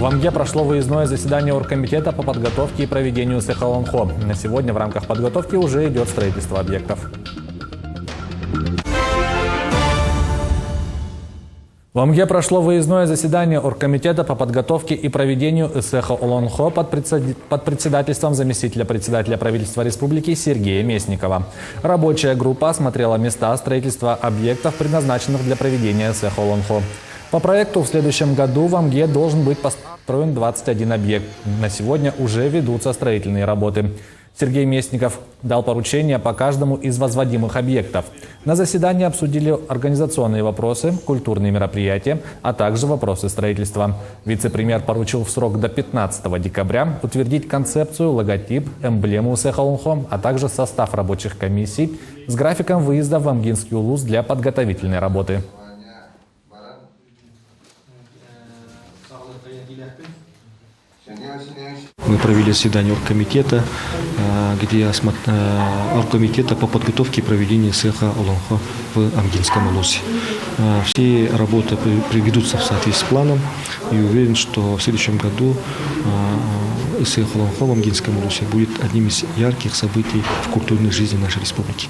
В Амге прошло выездное заседание оргкомитета по подготовке и проведению цеха ОЛОНХО. На сегодня в рамках подготовки уже идет строительство объектов. В Амге прошло выездное заседание оргкомитета по подготовке и проведению цеха ОЛОНХО под председательством заместителя председателя правительства республики Сергея Местникова. Рабочая группа осмотрела места строительства объектов, предназначенных для проведения цеха ОЛОНХО. По проекту в следующем году в Амге должен быть построен 21 объект. На сегодня уже ведутся строительные работы. Сергей Местников дал поручения по каждому из возводимых объектов. На заседании обсудили организационные вопросы, культурные мероприятия, а также вопросы строительства. Вице-премьер поручил в срок до 15 декабря утвердить концепцию, логотип, эмблему цеха ОЛОНХО, а также состав рабочих комиссий с графиком выезда в Амгинский улус для подготовительной работы. Мы провели заседание оргкомитета, где оргкомитета по подготовке и проведению цеха ОЛОНХО в Амгинском улусе. Все работы приведутся в соответствии с планом, и уверен, что в следующем году цех ОЛОНХО в Амгинском улусе будет одним из ярких событий в культурной жизни нашей республики.